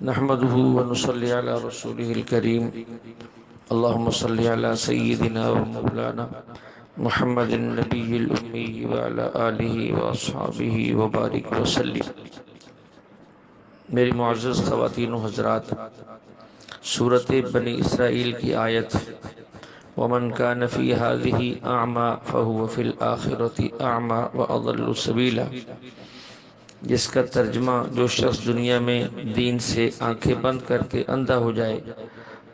نحمده ونصلي على رسوله الكريم اللهم صل على سيدنا ومولانا محمد النبي الأمي وعلى آله وأصحابه وبارك وسلم۔ میری معزز خواتین و حضرات، سورۃ بنی اسرائیل کی آیت وَمَنْ كَانَ فِي هَذِهِ أَعْمَى فَهُوَ فِي الْآخِرَةِ أَعْمَى وَأَضَلُّ سَبِيلًا، جس کا ترجمہ جو شخص دنیا میں دین سے آنکھیں بند کر کے اندھا ہو جائے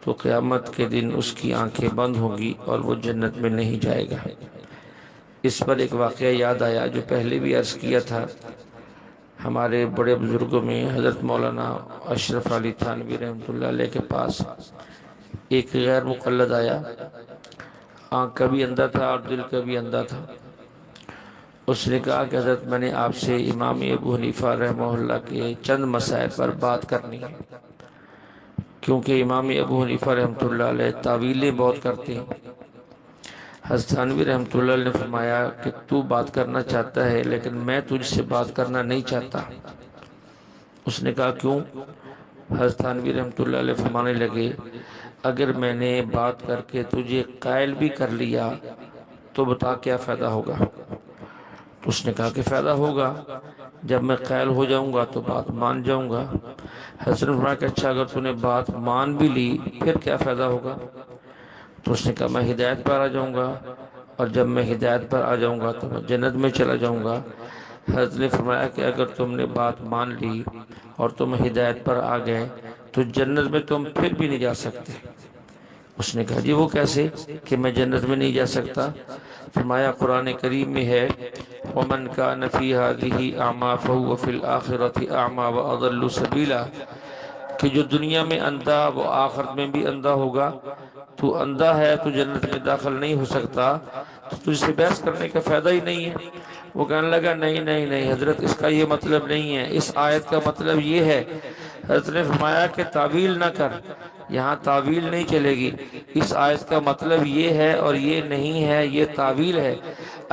تو قیامت کے دن اس کی آنکھیں بند ہوں گی اور وہ جنت میں نہیں جائے گا۔ اس پر ایک واقعہ یاد آیا جو پہلے بھی عرض کیا تھا۔ ہمارے بڑے بزرگوں میں حضرت مولانا اشرف علی تھانوی رحمۃ اللہ علیہ کے پاس ایک غیر مقلد آیا، آنکھ کا بھی اندھا تھا اور دل کا بھی اندھا تھا۔ اس نے کہا کہ حضرت میں نے آپ سے امام ابو حنیفہ رحمہ اللہ کے چند مسائل پر بات کرنی ہے، کیونکہ امام ابو حنیفہ رحمۃ اللہ علیہ تعویلیں بہت کرتے ہیں۔ حضرت تھانوی رحمۃ اللہ علیہ نے فرمایا کہ تو بات کرنا چاہتا ہے لیکن میں تجھ سے بات کرنا نہیں چاہتا۔ اس نے کہا کیوں؟ حضرت تھانوی رحمۃ اللہ علیہ فرمانے لگے اگر میں نے بات کر کے تجھے قائل بھی کر لیا تو بتا کیا فائدہ ہوگا؟ تو اس نے کہا کہ فائدہ ہوگا، جب میں قائل ہو جاؤں گا تو بات مان جاؤں گا۔ حضرت نے فرمایا کہ اچھا اگر تو نے بات مان بھی لی پھر کیا فائدہ ہوگا؟ تو اس نے کہا میں ہدایت پر آ جاؤں گا، اور جب میں ہدایت پر آ جاؤں گا تو میں جنت میں چلا جاؤں گا۔ حضرت نے فرمایا کہ اگر تم نے بات مان لی اور تم ہدایت پر آ گئے تو جنت میں تم پھر بھی نہیں جا سکتے۔ اس نے کہا جی وہ کیسے کہ میں جنت میں نہیں جا سکتا؟ فرمایا قرآن کریم میں ہے وَمَنْ كَانَ فِي هَذِهِ أَعْمَى فَهُوَ فِي الْآخِرَةِ أَعْمَى وَأَضَلُّ سَبِيلًا، کہ جو دنیا میں اندھا وہ آخرت میں بھی اندھا ہوگا۔ تو اندھا ہے تو جنت میں داخل نہیں ہو سکتا، تو تجھ سے بحث کرنے کا فائدہ ہی نہیں ہے۔ وہ کہنے لگا نہیں نہیں نہیں حضرت، اس کا یہ مطلب نہیں ہے، اس آیت کا مطلب یہ ہے۔ حضرت نے فرمایا کہ تعویل نہ کر، یہاں تعویل نہیں چلے گی، اس آیت کا مطلب یہ ہے اور یہ نہیں ہے، یہ تعویل ہے۔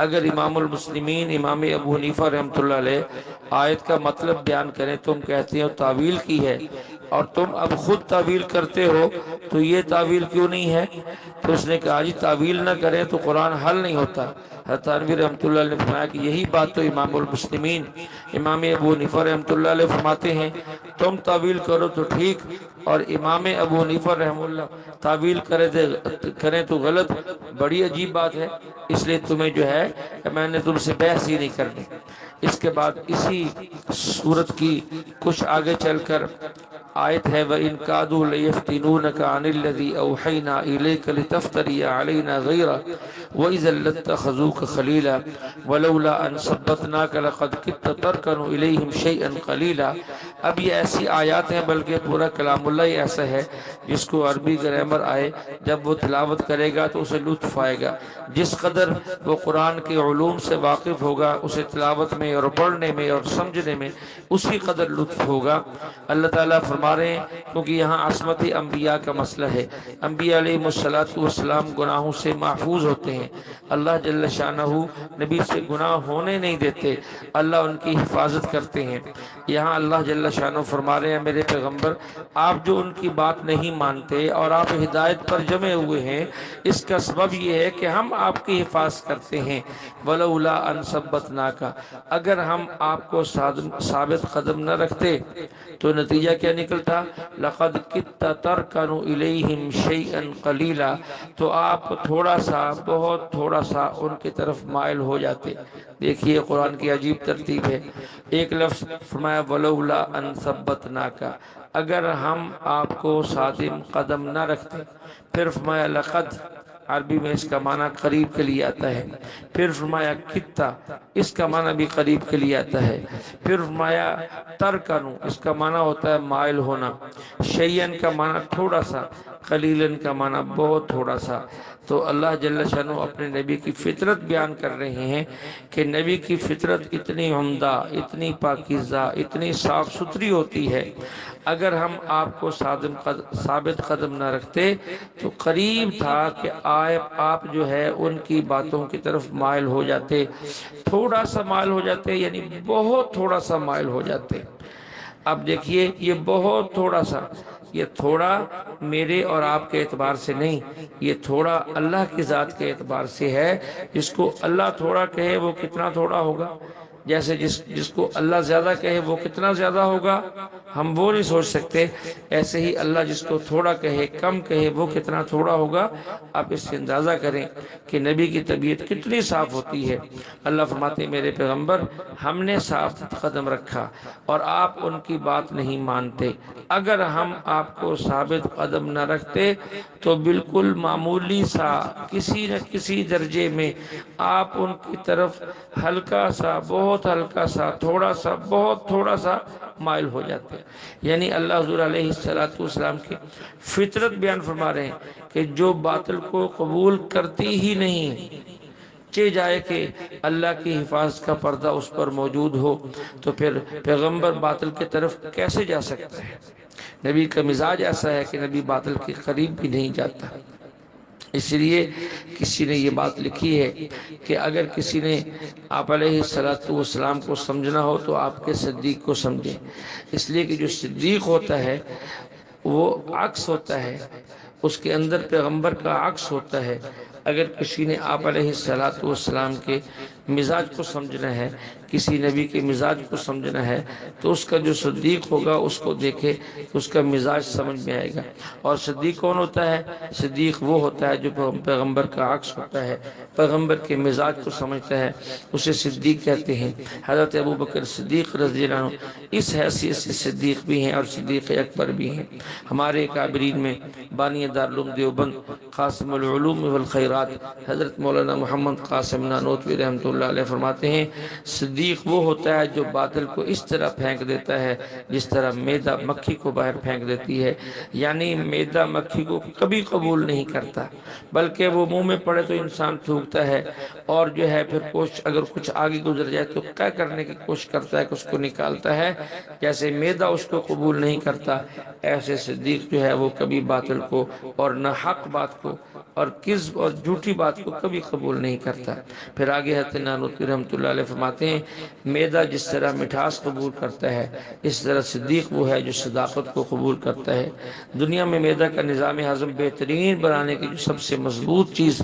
اگر امام المسلمین امام ابو حنیفہ رحمۃ اللہ علیہ آیت کا مطلب بیان کریں، تم کہتے ہو تعویل کی ہے اور تم اب خود تعویل کرتے ہو تو یہ تعویل کیوں نہیں ہے؟ تو اس نے کہا جی تعویل نہ کریں تو قرآن حل نہیں ہوتا۔ حضرت تھانوی رحمۃ اللہ علیہ نے فرمایا کہ یہی بات تو امام المسلمین امام ابو حنیفہ رحمۃ اللہ علیہ فرماتے ہیں، تم تعویل کرو تو ٹھیک، اور امام ابو حنیفہ رحمہ اللہ تعویل کریں تو غلط۔ بڑی عجیب بات ہے، اس لیے تمہیں جو ہے کہ میں نے تم سے بحث ہی نہیں کرنی۔ اس کے بعد اسی سورت کی کچھ آگے چل کر آیت ہے وَإِن كَادُوا لَيَفْتِنُونَكَ عَنِ الَّذِي أَوْحَيْنَا إِلَيْكَ لِتَفْتَرِيَ عَلَيْنَا غَيْرَهُ وَإِذًا لَاتَّخَذُوكَ خَلِيلًا وَلَوْلَا أَن ثَبَّتْنَاكَ لَقَدْ كِدتَّ تَرْكَنُ إِلَيْهِمْ شَيْئًا قَلِيلًا۔ اب یہ ایسی آیات ہیں، بلکہ پورا کلام اللہ ہی ایسا ہے جس کو عربی گرامر آئے جب وہ تلاوت کرے گا تو اسے لطف آئے گا۔ جس قدر وہ قرآن کے علوم سے واقف ہوگا اسے تلاوت میں اور پڑھنے میں اور سمجھنے میں اسی قدر لطف ہوگا۔ اللہ تعالیٰ فرما رہے ہیں کیونکہ یہاں عصمت انبیاء کا مسئلہ ہے، انبیاء علیہ السلام گناہوں سے محفوظ ہوتے ہیں، اللہ جل شانہ نبی سے گناہ ہونے نہیں دیتے، اللہ ان کی حفاظت کرتے ہیں۔ یہاں اللہ جل شانہ فرما رہے ہیں میرے پیغمبر آپ جو ان کی بات نہیں مانتے اور آپ ہدایت پر جمے ہوئے ہیں، اس کا سبب یہ ہے کہ ہم آپ کی حفاظت کرتے ہیں۔ وَلَوْلَا أَن ثَبَّتْنَاكَ، اگر ہم آپ کو ثابت قدم نہ رکھتے تو نتیجہ کیا نکلتا؟ لَقَدْ كِدتَّ تَرْكَنُ إِلَيْهِمْ شَيْئًا قَلِيلًا، تو آپ تھوڑا سا بہت تھوڑا سا ان کی طرف مائل ہو جاتے۔ دیکھیے قرآن کی عجیب ترتیب ہے، ایک لفظ فرمایا وَلَوْلَا أَن ثَبَّتْنَاكَ، اگر ہم آپ کو صادم قدم نہ رکھتے، پھر فرمایا لقد، عربی میں اس کا معنی قریب کے لیے آتا ہے، پھر فرمایا کتا، اس کا معنی بھی قریب کے لیے آتا ہے، پھر فرمایا ترکنو، اس کا معنی ہوتا ہے مائل ہونا، شیئن کا معنی تھوڑا سا، قلیلن کا معنی بہت تھوڑا سا۔ تو اللہ جل شانہ اپنے نبی کی فطرت بیان کر رہے ہیں کہ نبی کی فطرت اتنی عمدہ، اتنی پاکیزہ، اتنی صاف ستھری ہوتی ہے، اگر ہم آپ کو ثابت قدم نہ رکھتے تو قریب تھا کہ آپ جو ہے ان کی باتوں کی طرف مائل ہو جاتے، تھوڑا سا مائل ہو جاتے، یعنی بہت تھوڑا سا مائل ہو جاتے۔ اب دیکھیے یہ بہت تھوڑا سا، یہ تھوڑا میرے اور آپ کے اعتبار سے نہیں، یہ تھوڑا اللہ کی ذات کے اعتبار سے ہے۔ جس کو اللہ تھوڑا کہے وہ کتنا تھوڑا ہوگا، جیسے جس کو اللہ زیادہ کہے وہ کتنا زیادہ ہوگا، ہم وہ نہیں سوچ سکتے۔ ایسے ہی اللہ جس کو تھوڑا کہے، کم کہے، وہ کتنا تھوڑا ہوگا۔ آپ اس سے اندازہ کریں کہ نبی کی طبیعت کتنی صاف ہوتی ہے۔ اللہ فرماتے ہیں میرے پیغمبر ہم نے ثابت قدم رکھا اور آپ ان کی بات نہیں مانتے۔ اگر ہم آپ کو ثابت قدم نہ رکھتے تو بالکل معمولی سا کسی نہ کسی درجے میں آپ ان کی طرف ہلکا سا، بہت ہلکا سا، تھوڑا سا، بہت تھوڑا سا مائل ہو جاتے ہیں۔ یعنی اللہ حضور علیہ السلام کی فطرت بیان فرما رہے ہیں کہ جو باطل کو قبول کرتی ہی نہیں، چہ جائے کہ اللہ کی حفاظت کا پردہ اس پر موجود ہو، تو پھر پیغمبر باطل کی طرف کیسے جا سکتا ہے؟ نبی کا مزاج ایسا ہے کہ نبی باطل کے قریب بھی نہیں جاتا۔ اس لیے کسی نے یہ بات لکھی ہے کہ اگر کسی نے آپ علیہ السلام کو سمجھنا ہو تو آپ کے صدیق کو سمجھیں، اس لیے کہ جو صدیق ہوتا ہے وہ عکس ہوتا ہے، اس کے اندر پیغمبر کا عکس ہوتا ہے۔ اگر کسی نے آپ علیہ السلام کے مزاج کو سمجھنا ہے، کسی نبی کے مزاج کو سمجھنا ہے، تو اس کا جو صدیق ہوگا اس کو دیکھے، اس کا مزاج سمجھ میں آئے گا۔ اور صدیق کون ہوتا ہے؟ صدیق وہ ہوتا ہے جو پیغمبر کا عکس ہوتا ہے، پیغمبر کے مزاج کو سمجھتا ہے، اسے صدیق کہتے ہیں۔ حضرت ابوبکر صدیق رضی اللہ عنہ اس حیثیت سے صدیق بھی ہیں اور صدیق اکبر بھی ہیں۔ ہمارے کابرین میں بانی دارالعلوم دیوبند قاسم العلوم والخیرات حضرت مولانا محمد قاسم نانوتوی رحمۃ اللہ علیہ فرماتے ہیں صدیق وہ ہوتا ہے جو باطل کو اس طرح پھینک دیتا ہے جس طرح میدا مکھی کو باہر پھینک دیتی ہے۔ یعنی میدا مکھی کو کبھی قبول نہیں کرتا، بلکہ وہ منہ میں پڑے تو انسان تھوکتا ہے، اور جو ہے پھر اگر کچھ آگے گزر جائے تو کیا کرنے کی کوشش کرتا ہے کہ اس کو نکالتا ہے۔ جیسے میدا اس کو قبول نہیں کرتا، ایسے صدیق جو ہے وہ کبھی باطل کو اور نہ حق بات کو اور کذب اور جھوٹی بات کو کبھی قبول نہیں کرتا۔ پھر آگے حضرت نانوتوی رحمۃ اللہ علیہ فرماتے ہیں میدا جس طرح مٹھاس قبول کرتا ہے اس طرح صدیق وہ ہے جو صداقت کو قبول کرتا ہے۔ دنیا میں میدا کا نظام ہضم بہترین بنانے کی جو سب سے مضبوط چیز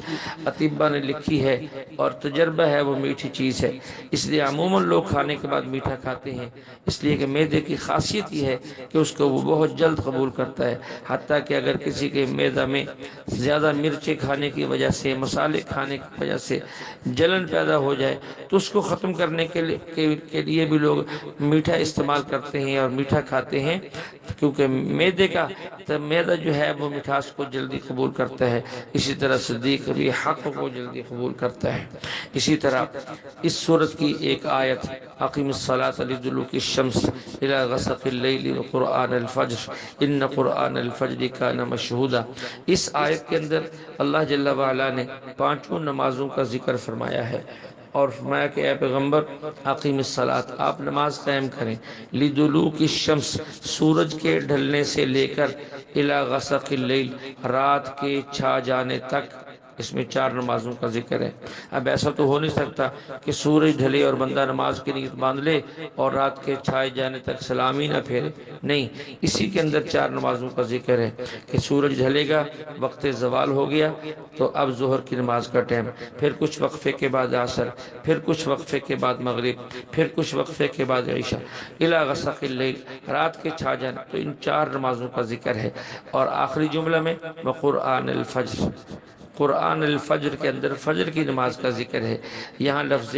اطباء نے لکھی ہے اور تجربہ ہے وہ میٹھی چیز ہے۔ اس لیے عموماً لوگ کھانے کے بعد میٹھا کھاتے ہیں، اس لیے کہ میدے کی خاصیت یہ ہے کہ اس کو وہ بہت جلد قبول کرتا ہے۔ حتیٰ کہ اگر کسی کے میدا میں زیادہ مرچیں کھانے کی وجہ سے، مسالے کھانے کی وجہ سے جلن پیدا ہو جائے تو اس کو ختم کرنے کے لیے بھی لوگ میٹھا استعمال کرتے ہیں اور میٹھا کھاتے ہیں، کیونکہ میدا جو ہے وہ مٹھاس کو جلدی قبول کرتا ہے۔ اسی طرح صدیق بھی حق کو جلدی قبول کرتا ہے۔ اسی طرح اس سورت کی ایک آیت اقیم الصلاۃ لدلوک الشمس الی غسق اللیل وقرآن الفجر ان قرآن الفجر کان مشہودا، اس آیت کے اندر اللہ جل وعلا نے پانچوں نمازوں کا ذکر فرمایا ہے اور فرمایا کہ اے پیغمبر اقیم الصلاۃ، آپ نماز قائم کریں، لدلوک الشمس، سورج کے ڈھلنے سے لے کر الی غسق اللیل، رات کے چھا جانے تک۔ اس میں 4 نمازوں کا ذکر ہے۔ اب ایسا تو ہو نہیں سکتا کہ سورج ڈھلے اور بندہ نماز کی نیت باندھ لے اور رات کے چھائے جانے تک سلام ہی نہ پھیرے، نہیں، اسی کے اندر 4 نمازوں کا ذکر ہے کہ سورج ڈھلے گا، وقت زوال ہو گیا تو اب ظہر کی نماز کا ٹائم، پھر کچھ وقفے کے بعد عصر، پھر کچھ وقفے کے بعد مغرب، پھر کچھ وقفے کے بعد عشاء، الی غسق اللیل، رات کے چھا جانا، تو ان 4 نمازوں کا ذکر ہے۔ اور آخری جملہ میں وقرآن الفجر، قرآن الفجر کے اندر فجر کی نماز کا ذکر ہے۔ یہاں لفظ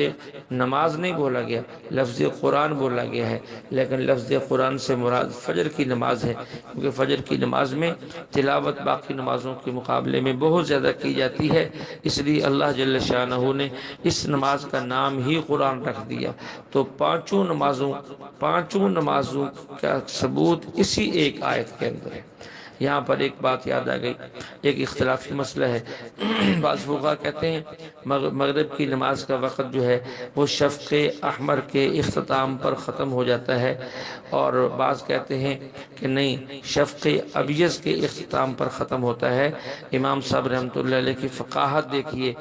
نماز نہیں بولا گیا، لفظ قرآن بولا گیا ہے، لیکن لفظ قرآن سے مراد فجر کی نماز ہے، کیونکہ فجر کی نماز میں تلاوت باقی نمازوں کے مقابلے میں بہت زیادہ کی جاتی ہے، اس لیے اللہ جل شانہ نے اس نماز کا نام ہی قرآن رکھ دیا۔ تو پانچوں نمازوں کا ثبوت اسی ایک آیت کے اندر ہے۔ یہاں پر ایک بات یاد آ گئی، ایک اختلافی مسئلہ ہے۔ بعض فقہا کہتے ہیں مغرب کی نماز کا وقت جو ہے وہ شفق احمر کے اختتام پر ختم ہو جاتا ہے، اور بعض کہتے ہیں کہ نہیں، شفق ابیض کے اختتام پر ختم ہوتا ہے۔ امام صاحب رحمۃ اللہ علیہ کی فقاہت دیکھیے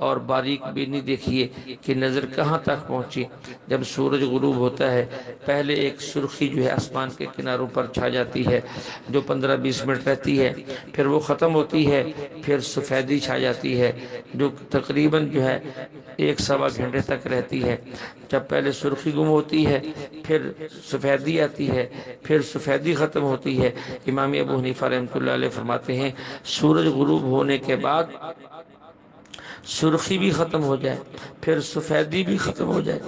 اور باریک بینی دیکھیے کہ نظر کہاں تک پہنچی۔ جب سورج غروب ہوتا ہے پہلے ایک سرخی جو ہے آسمان کے کناروں پر چھا جاتی ہے جو 15-20 منٹ رہتی ہے، پھر وہ ختم ہوتی ہے، پھر سفیدی چھا جاتی ہے جو تقریباً جو ہے 1-1.25 گھنٹے تک رہتی ہے۔ جب پہلے سرخی گم ہوتی ہے، پھر سفیدی آتی ہے، پھر سفیدی ختم ہوتی ہے۔ امام ابو حنیفہ رحمۃ اللہ علیہ فرماتے ہیں سورج غروب ہونے کے بعد سرخی بھی ختم ہو جائے، پھر سفیدی بھی ختم ہو جائے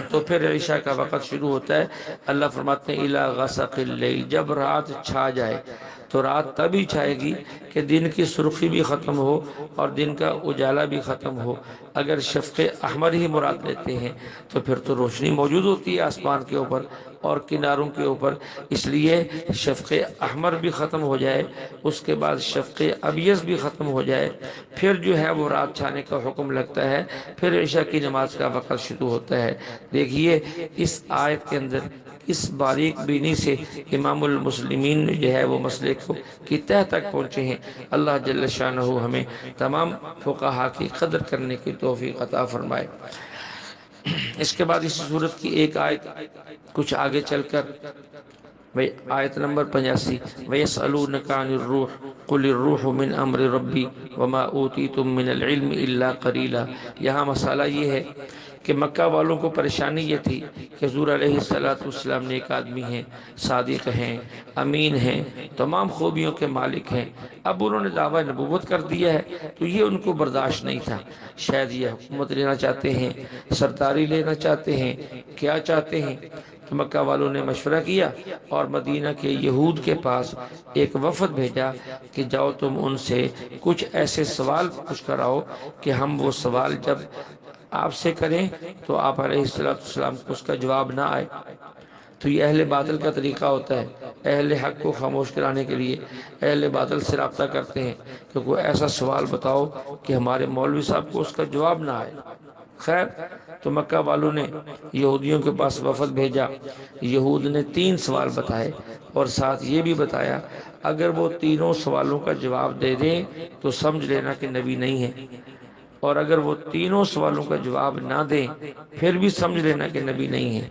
تو پھر عشاء کا وقت شروع ہوتا ہے۔ اللہ فرماتے ہیں اِلَى غَسَقِ اللَّيْلِ، جب رات چھا جائے تو رات تبھی چھائے گی کہ دن کی سرخی بھی ختم ہو اور دن کا اجالا بھی ختم ہو۔ اگر شفق احمر ہی مراد لیتے ہیں تو پھر تو روشنی موجود ہوتی ہے آسمان کے اوپر اور کناروں کے اوپر، اس لیے شفق احمر بھی ختم ہو جائے، اس کے بعد شفق ابیض بھی ختم ہو جائے، پھر جو ہے وہ رات چھانے کا حکم لگتا ہے، پھر عشاء کی نماز کا وقت شروع ہوتا ہے۔ دیکھیے اس آیت کے اندر اس باریک بینی سے امام المسلمین جو ہے وہ مسئلے کی تہ تک پہنچے ہیں۔ اللہ جل شانہ ہمیں تمام فقہا کی قدر کرنے کی توفیق عطا فرمائے۔ اس کے بعد اس سورت کی ایک آیت کچھ آگے چل کر آیت نمبر 85، وَيَسْأَلُونَكَ عَنِ الرُّوحِ قُلِ الرُّوحُ مِنْ أَمْرِ رَبِّي وَمَا أُوتِيتُم مِّنَ الْعِلْمِ إِلَّا قَلِيلًا۔ یہاں مسئلہ یہ ہے کہ مکہ والوں کو پریشانی یہ تھی کہ حضور علیہ السلام نے ایک آدمی ہیں، صادق ہیں، امین ہیں، تمام خوبیوں کے مالک ہیں، اب انہوں نے دعویٰ نبوت کر دیا ہے تو یہ ان کو برداشت نہیں تھا۔ شاید یہ حکومت لینا چاہتے ہیں، سرداری لینا چاہتے ہیں، کیا چاہتے ہیں؟ تو مکہ والوں نے مشورہ کیا اور مدینہ کے یہود کے پاس ایک وفد بھیجا کہ جاؤ تم ان سے کچھ ایسے سوال پوچھ کر آؤ کہ ہم وہ سوال جب آپ سے کریں تو آپ علیہ السلام کو اس کا جواب نہ آئے۔ تو یہ اہل باطل کا طریقہ ہوتا ہے، اہل حق کو خاموش کرانے کے لیے اہل باطل سے رابطہ کرتے ہیں کہ کوئی ایسا سوال بتاؤ کہ ہمارے مولوی صاحب کو اس کا جواب نہ آئے۔ خیر، تو مکہ والوں نے یہودیوں کے پاس وفد بھیجا، یہود نے 3 سوال بتائے اور ساتھ یہ بھی بتایا اگر وہ تینوں سوالوں کا جواب دے دیں تو سمجھ لینا کہ نبی نہیں ہے، اور اگر وہ تینوں سوالوں کا جواب نہ دیں پھر بھی سمجھ لینا کہ نبی نہیں ہے۔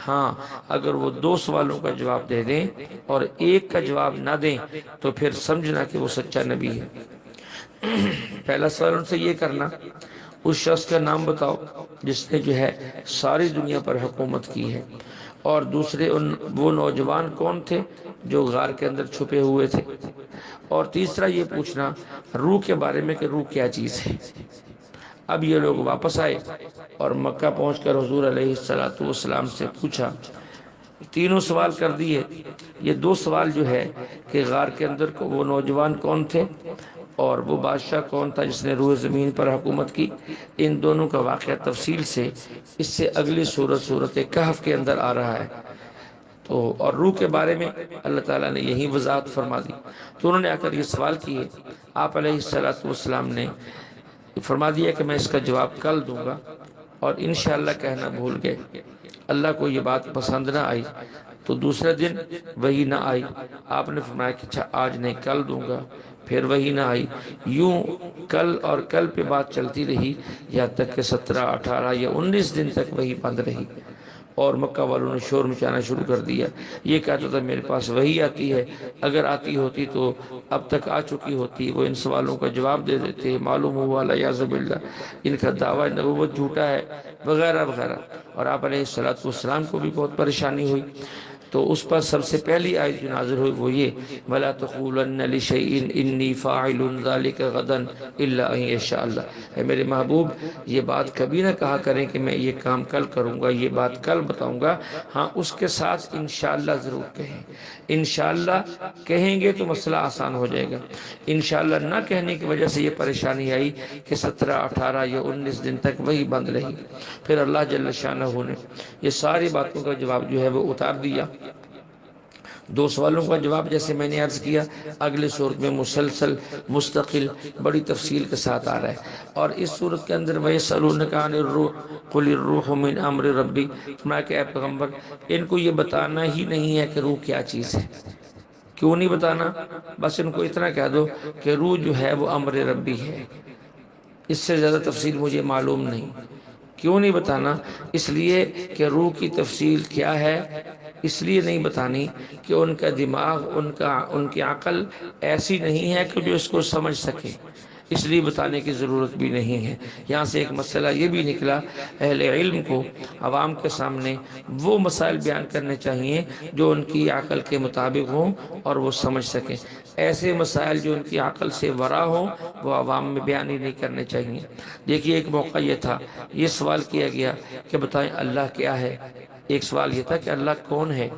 ہاں، اگر وہ 2 سوالوں کا جواب دے دیں اور 1 کا جواب نہ دیں تو پھر سمجھنا کہ وہ سچا نبی ہے۔ پہلا سوال ان سے یہ کرنا اس شخص کا نام بتاؤ جس نے جو ہے ساری دنیا پر حکومت کی ہے، اور دوسرے وہ نوجوان کون تھے جو غار کے اندر چھپے ہوئے تھے، اور تیسرا یہ پوچھنا روح کے بارے میں کہ روح کیا چیز ہے۔ اب یہ لوگ واپس آئے اور مکہ پہنچ کر حضور علیہ السلام سے پوچھا، تینوں سوال کر دیے، یہ 2 سوال جو ہے کہ غار کے اندر وہ نوجوان کون تھے اور وہ بادشاہ کون تھا جس نے روح زمین پر حکومت کی، ان دونوں کا واقعہ تفصیل سے اس سے اگلی سورت کہف کے اندر آ رہا ہے۔ تو اور روح کے بارے میں اللہ تعالیٰ نے یہی وضاحت فرما دی۔ تو انہوں نے آ کر یہ سوال کیے، آپ علیہ السلام نے فرما دیا کہ میں اس کا جواب کل دوں گا، اور انشاءاللہ کہنا بھول گئے۔ اللہ کو یہ بات پسند نہ آئی تو دوسرے دن وہی نہ آئی، آپ نے فرمایا کہ اچھا آج نہیں کل دوں گا، پھر وہی نہ آئی، یوں کل اور کل پہ بات چلتی رہی یہاں تک کہ 17، 18 یا 19 دن تک وہی بند رہی، اور مکہ والوں نے شور مچانا شروع کر دیا۔ یہ کہتا تھا میرے پاس وہی آتی ہے، اگر آتی ہوتی تو اب تک آ چکی ہوتی، وہ ان سوالوں کا جواب دے دیتے، معلوم ہوا علیہ باللہ ان کا دعویٰ نبوت جھوٹا ہے وغیرہ وغیرہ، اور آپ علیہ السلام کو بھی بہت پریشانی ہوئی۔ تو اس پر سب سے پہلی آیت جو نازل ہوئی وہ یہ، وَلَا تَقُولَنَّ لِشَيْءٍ إِنِّي فَاعِلٌ ذَلِكَ غَدًا إِلَّا أَن يَشَاءَ اللَّهُ۔ اے میرے محبوب، یہ بات کبھی نہ کہا کریں کہ میں یہ کام کل کروں گا، یہ بات کل بتاؤں گا، ہاں اس کے ساتھ انشاءاللہ ضرور کہیں۔ انشاءاللہ کہیں گے تو مسئلہ آسان ہو جائے گا، انشاءاللہ نہ کہنے کی وجہ سے یہ پریشانی آئی کہ 17، 18 یا 19 دن تک وہی بند رہی۔ پھر اللہ جل شانہ نے یہ ساری باتوں کا جواب جو ہے وہ اتار دیا۔ دو سوالوں کا جواب جیسے میں نے عرض کیا اگلے صورت میں مسلسل مستقل بڑی تفصیل کے ساتھ آ رہا ہے، اور اس صورت کے اندر وَيَسْأَلُونَكَ عَنِ الرُّوحِ قُلِ الرُّوحُ مِنْ أَمْرِ رَبِّي، فرمایا کہ اے پیغمبر ان کو یہ بتانا ہی نہیں ہے کہ روح کیا چیز ہے۔ کیوں نہیں بتانا؟ بس ان کو اتنا کہہ دو کہ روح جو ہے وہ امر ربی ہے، اس سے زیادہ تفصیل مجھے معلوم نہیں۔ کیوں نہیں بتانا؟ اس لیے کہ روح کی تفصیل کیا ہے، اس لیے نہیں بتانی کہ ان کا دماغ، ان کی عقل ایسی نہیں ہے کہ جو اس کو سمجھ سکے، اس لیے بتانے کی ضرورت بھی نہیں ہے۔ یہاں سے ایک مسئلہ یہ بھی نکلا، اہل علم کو عوام کے سامنے وہ مسائل بیان کرنے چاہیے جو ان کی عقل کے مطابق ہوں اور وہ سمجھ سکیں۔ ایسے مسائل جو ان کی عقل سے ورا ہوں وہ عوام میں بیان ہی نہیں کرنے چاہیے۔ دیکھیے ایک موقع یہ تھا، یہ سوال کیا گیا کہ بتائیں اللہ کیا ہے۔ ایک سوال یہ تھا کہ اللہ کون ہے،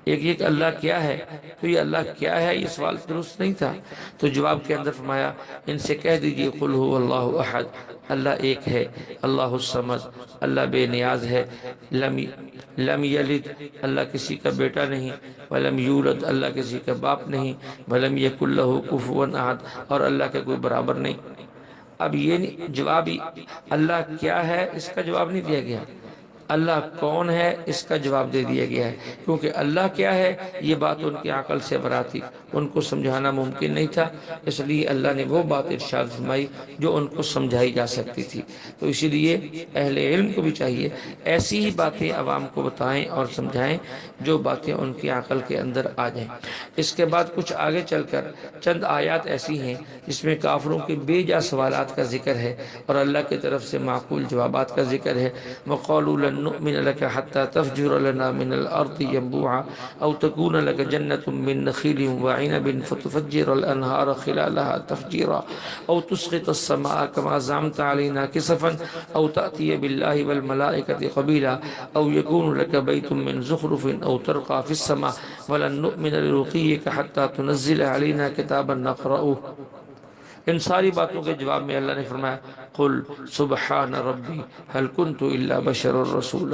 ایک یہ کہ اللہ کیا ہے، تو یہ اللہ کیا ہے یہ سوال درست نہیں تھا۔ تو جواب کے اندر فرمایا ان سے کہہ دیجئے قل هو اللہ احد، اللہ ایک ہے، اللہ الصمد، اللہ بے نیاز ہے، لم یلد، اللہ کسی کا بیٹا نہیں، ولم یولد، اللہ کسی کا باپ نہیں، ولم یکن لہ کفوا احد، اور اللہ کا کوئی برابر نہیں۔ اب یہ جواب اللہ کیا ہے اس کا جواب نہیں دیا گیا، اللہ کون ہے اس کا جواب دے دیا گیا ہے، کیونکہ اللہ کیا ہے یہ بات ان کی عقل سے برا تھی، ان کو سمجھانا ممکن نہیں تھا، اس لیے اللہ نے وہ بات ارشاد فرمائی جو ان کو سمجھائی جا سکتی تھی۔ تو اسی لیے اہل علم کو بھی چاہیے ایسی ہی باتیں عوام کو بتائیں اور سمجھائیں جو باتیں ان کی عقل کے اندر آ جائیں۔ اس کے بعد کچھ آگے چل کر چند آیات ایسی ہیں جس میں کافروں کے بے جا سوالات کا ذکر ہے اور اللہ کی طرف سے معقول جوابات کا ذکر ہے۔ وَقَالُوا لَن نُّؤْمِنَ لَكَ حَتَّى تَفْجُرَ لَنَا مِنَ الْأَرْضِ يَنبُوعًا أَوْ تَكُونَ لَكَ جَنَّةٌ مِّن نَخِيلٍ وَعِنَبٍ فَتُفَجِّرَ الْأَنْهَارَ خِلَالَهَا تَفْجِيرًا أَوْ تُسْقِطَ السَّمَاءَ كَمَا زَعَمْتَ عَلَيْنَا كِسَفًا أَوْ تَأْتِيَ بِاللَّهِ وَالْمَلَائِكَةِ قَبِيلًا أَوْ يَكُونَ لَكَ بَيْتٌ مِّن زُخْرُفٍ أَوْ تَرْقَىٰ فِي السَّمَاءِ وَلَن نُّؤْمِنَ لِرُقِيِّكَ حَتَّىٰ تُنَزِّلَ عَلَيْنَا كِتَابًا نَقْرَؤُهُ۔ ان ساری باتوں کے جواب میں اللہ نے فرمایا قل سبحان ربی هل كنت الا بشر الرسول۔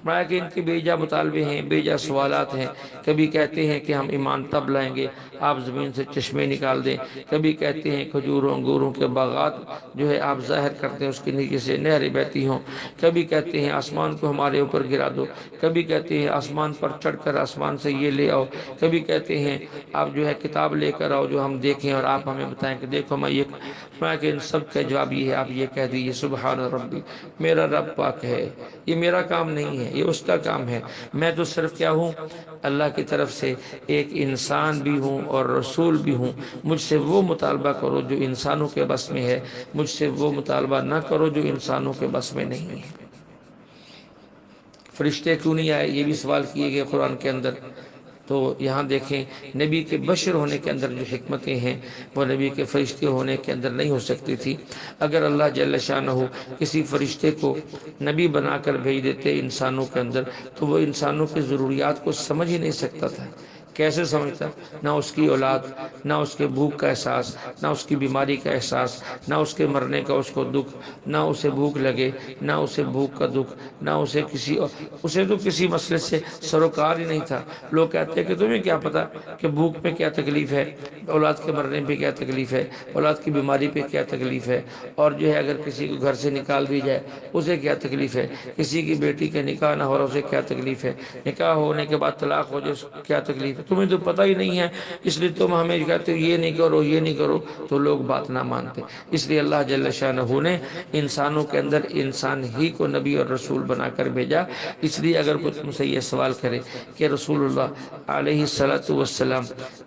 فرمایا کہ ان کے بے جا مطالبے ہیں، بے جا سوالات ہیں۔ کبھی کہتے ہیں کہ ہم ایمان تب لائیں گے آپ زمین سے چشمے نکال دیں، کبھی کہتے ہیں کھجوروں انگوروں کے باغات جو ہے آپ ظاہر کرتے ہیں اس کے نیچے سے نہریں بہتی ہوں، کبھی کہتے ہیں آسمان کو ہمارے اوپر گرا دو، کبھی کہتے ہیں آسمان پر چڑھ کر آسمان سے یہ لے آؤ، کبھی کہتے ہیں آپ جو ہے کتاب لے کر آؤ جو ہم دیکھیں اور آپ ہمیں بتائیں کہ دیکھو میں یہ۔ فرمایا کہ ان سب کا جواب یہ ہے آپ یہ کہہ دیجیے سبحان ربی، میرا رب پاک ہے، یہ میرا کام نہیں ہے، یہ اس کا کام ہے، میں تو صرف کیا ہوں اللہ کی طرف سے ایک انسان بھی ہوں اور رسول بھی ہوں۔ مجھ سے وہ مطالبہ کرو جو انسانوں کے بس میں ہے، مجھ سے وہ مطالبہ نہ کرو جو انسانوں کے بس میں نہیں ہے۔ فرشتے کیوں نہیں آئے یہ بھی سوال کیے گئے قرآن کے اندر۔ تو یہاں دیکھیں نبی کے بشر ہونے کے اندر جو حکمتیں ہیں وہ نبی کے فرشتے ہونے کے اندر نہیں ہو سکتی تھی۔ اگر اللہ جل شانہ کسی فرشتے کو نبی بنا کر بھیج دیتے انسانوں کے اندر تو وہ انسانوں کی ضروریات کو سمجھ ہی نہیں سکتا تھا۔ کیسے سمجھتا؟ نہ اس کی اولاد، نہ اس کے بھوک کا احساس، نہ اس کی بیماری کا احساس، نہ اس کے مرنے کا اس کو دکھ، نہ اسے بھوک لگے، نہ اسے بھوک کا دکھ، نہ اسے اسے تو کسی مسئلے سے سروکار ہی نہیں تھا۔ لوگ کہتے ہیں کہ تمہیں کیا پتا کہ بھوک پہ کیا تکلیف ہے، اولاد کے مرنے پہ کیا تکلیف ہے، اولاد کی بیماری پہ کیا تکلیف ہے، اور جو ہے اگر کسی کو گھر سے نکال دی جائے اسے کیا تکلیف ہے، کسی کی بیٹی کا نکاح نہ ہو رہا اسے کیا تکلیف ہے، نکاح ہونے کے بعد طلاق ہو جائے کیا تکلیف ہے، تمہیں تو پتہ ہی نہیں ہے اس لیے تم ہمیں کہتے ہو یہ نہیں کرو یہ نہیں کرو، تو لوگ بات نہ مانتے۔ اس لیے اللہ جل شانہ نے انسانوں کے اندر انسان ہی کو نبی اور رسول بنا کر بھیجا۔ اس لیے اگر کوئی تم سے یہ سوال کرے کہ رسول اللہ علیہ السلام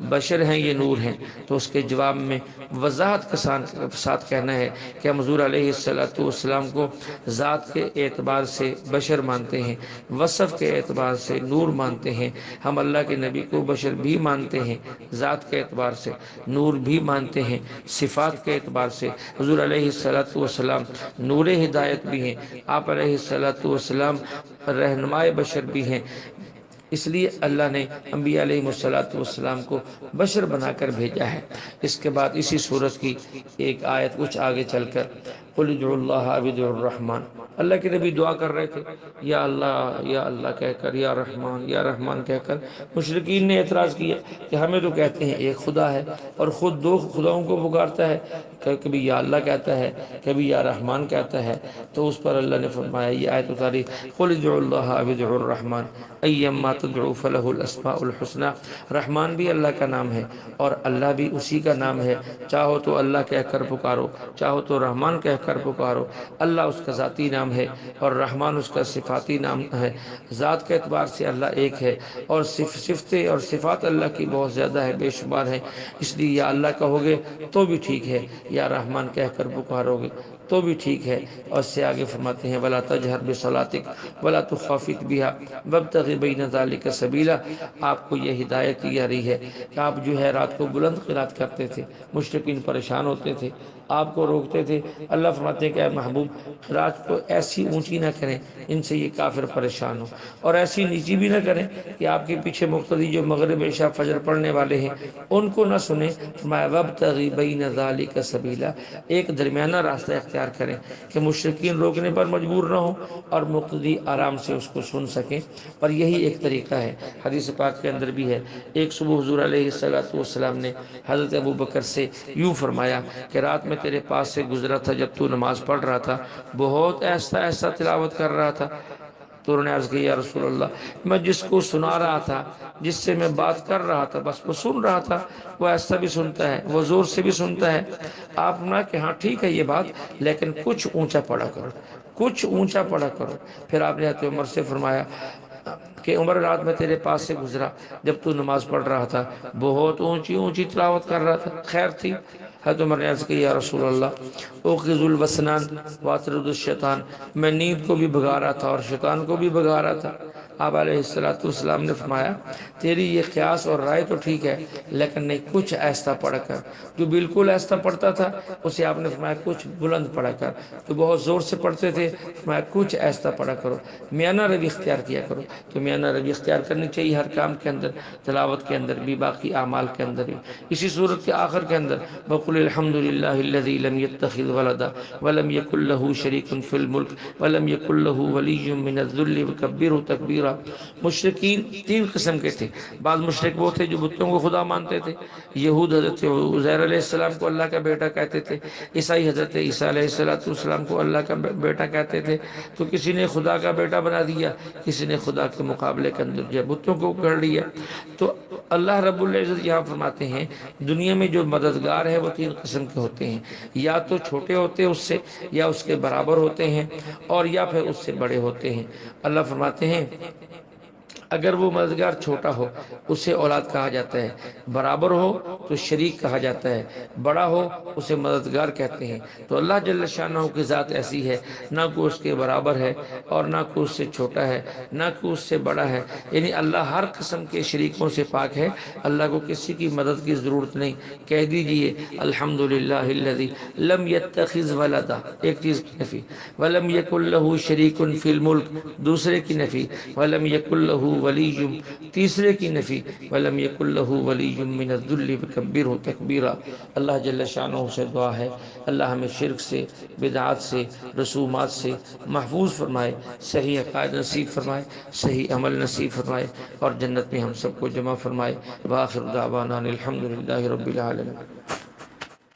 بشر ہیں یہ نور ہیں، تو اس کے جواب میں وضاحت کے ساتھ کہنا ہے کہ ہم حضور علیہ السلام کو ذات کے اعتبار سے بشر مانتے ہیں، وصف کے اعتبار سے نور مانتے ہیں۔ ہم اللہ کے نبی کو بشر بھی مانتے ہیں، ذات کے اعتبار سے نور بھی مانتے ہیں، صفات کے اعتبار سے حضور علیہ السلام نور ہدایت بھی ہیں، آپ علیہ السلام رہنمائے بشر بھی ہیں۔ اس لیے اللہ نے انبیاء علیہ السلام کو بشر بنا کر بھیجا ہے۔ اس کے بعد اسی سورت کی ایک آیت کچھ آگے چل کر قل ادعوا اللہ او ادعوا الرحمن۔ اللہ کے نبی دعا کر رہے تھے، یا اللہ کہہ کر، یا رحمان کہہ کر۔ مشرکین نے اعتراض کیا کہ ہمیں تو کہتے ہیں ایک خدا ہے اور خود دو خداؤں کو پکارتا ہے، کبھی یا اللہ کہتا ہے، کبھی یا رحمان کہتا ہے۔ تو اس پر اللہ نے فرمایا، یہ آیت اتاری، قل ادعوا اللہ او ادعوا الرحمن ایما تدعوا فلہ الاسماء الحسنی۔ رحمان بھی اللہ کا نام ہے اور اللہ بھی اسی کا نام ہے، چاہو تو اللہ کہہ کر پکارو، چاہو تو رحمان کہہ کر پکارو۔ اللہ اس کا ذاتی نام ہے اور رحمان اس کا صفاتی نام ہے۔ ذات کے اعتبار سے اللہ ایک ہے اور صفتیں اور صفات اللہ کی بہت زیادہ ہے، بے شمار ہیں، اس لیے یا اللہ کہو گے تو بھی ٹھیک ہے، یا رحمان کہہ کر پکارو گے تو بھی ٹھیک ہے۔ اور اس سے آگے فرماتے ہیں، وَلَا تَجْهَرْ بِصَلَاتِكَ وَلَا تُخَافِتْ بِهَا وَابْتَغِ بَيْنَ ذَلِكَ سَبِيلًا۔ آپ کو یہ ہدایت دی جا رہی ہے کہ آپ جو ہے رات کو بلند قرات کرتے تھے، مشرکین پریشان ہوتے تھے، آپ کو روکتے تھے۔ اللہ فرماتے ہیں کہ اے محبوب، قرات کو ایسی اونچی نہ کریں ان سے یہ کافر پریشان ہو، اور ایسی نیچی بھی نہ کریں کہ آپ کے پیچھے مقتدی جو مغرب عشاء فجر پڑھنے والے ہیں ان کو نہ سنیں۔ فرمایا وَابْتَغِ بَيْنَ ذَلِكَ سَبِيلًا، ایک درمیانہ راستہ اختیار کریں کہ مشرکین روکنے پر مجبور نہ ہوں اور مقتدی آرام سے اس کو سن سکیں، اور یہی ایک طریقہ ہے۔ حدیث پاک کے اندر بھی ہے، ایک صبح حضور علیہ السلام نے حضرت ابوبکر سے یوں فرمایا کہ رات میں تیرے پاس سے گزرا تھا جب تو نماز پڑھ رہا تھا، بہت ایسا ایسا تلاوت کر رہا تھا۔ تو انہوں نے عرض کیا، یا رسول اللہ، میں جس کو سنا رہا تھا، جس سے میں بات کر رہا تھا، بس وہ سن رہا تھا، وہ ایسا بھی سنتا ہے، وہ زور سے بھی سنتا ہے۔ آپ نے کہ ہاں ٹھیک ہے یہ بات، لیکن کچھ اونچا پڑھا کرو، کچھ اونچا پڑھا کرو۔ پھر آپ نے حضرت عمر سے فرمایا کہ عمر، رات میں تیرے پاس سے گزرا جب تو نماز پڑھ رہا تھا، بہت اونچی اونچی تلاوت کر رہا تھا، خیر تھی۔ حضرت عمر نے عرض کی، یا رسول اللہ، اوقظ الوسنان واطرد الشیطان، میں نیند کو بھی بھگا رہا تھا اور شیطان کو بھی بھگا رہا تھا۔ آپ علیہ السلام نے فرمایا، تیری یہ قیاس اور رائے تو ٹھیک ہے، لیکن نہیں، کچھ ایسا پڑھ کر۔ جو بالکل ایسا پڑھتا تھا اسے آپ نے فرمایا کچھ بلند پڑھا کر، جو بہت زور سے پڑھتے تھے فرمایا کچھ ایسا پڑھا کرو، میانہ روی اختیار کیا کرو۔ تو میانہ روی اختیار کرنی چاہیے ہر کام کے اندر، تلاوت کے اندر بھی، باقی اعمال کے اندر بھی۔ اسی صورت کے آخر کے اندر، وَقُلِ الْحَمْدُ لِلَّهِ الَّذِي لَمْ يَتَّخِذْ وَلَدًا وَلَمْ يَكُنْ لَهُ شَرِيكٌ فِي الْمُلْكِ وَلَمْ يَكُنْ لَهُ وَلِيٌّ مِّنَ الذُّلِّ وَكَبِّرْهُ تَكْبِيرًا۔ مشرکین تین قسم کے تھے۔ بعض مشرک وہ تھے جو بتوں کو خدا مانتے تھے، یہود حضرت عزیر علیہ السلام کو اللہ کا بیٹا کہتے تھے، عیسائی حضرت عیسیٰ علیہ السلام کو اللہ کا بیٹا کہتے تھے۔ تو کسی نے خدا کا بیٹا بنا دیا، کسی نے خدا کے مقابلے کے اندر جو بتوں کو کر لیا۔ تو اللہ رب العزت یہاں فرماتے ہیں، دنیا میں جو مددگار ہے وہ تین قسم کے ہوتے ہیں، یا تو چھوٹے ہوتے ہیں اس سے، یا اس کے برابر ہوتے ہیں، اور یا پھر اس سے بڑے ہوتے ہیں۔ اللہ فرماتے ہیں اگر وہ مددگار چھوٹا ہو اسے اولاد کہا جاتا ہے، برابر ہو تو شریک کہا جاتا ہے، بڑا ہو اسے مددگار کہتے ہیں۔ تو اللہ جل شانہ کی ذات ایسی ہے، نہ کوئی اس کے برابر ہے اور نہ کوئی اس سے چھوٹا ہے، نہ کوئی اس سے بڑا ہے، یعنی اللہ ہر قسم کے شریکوں سے پاک ہے، اللہ کو کسی کی مدد کی ضرورت نہیں۔ کہہ دیجئے الحمدللہ الذی لم یتخذ ولدا، ایک چیز کی نفی، ولم یکن لہ شریک فی الملک، دوسرے کی نفی، ولم یکن لہ ولی، تیسرے کی نفی، ولم یکن لہ ولی من الذل وکبرہ تکبیرا۔ اللہ جل شانہ سے دعا ہے اللہ ہمیں شرک سے، بدعات سے، رسومات سے محفوظ فرمائے، صحیح عقائد نصیب فرمائے، صحیح عمل نصیب فرمائے، اور جنت میں ہم سب کو جمع فرمائے۔ وآخر دعوانا الحمدللہ رب العالمین۔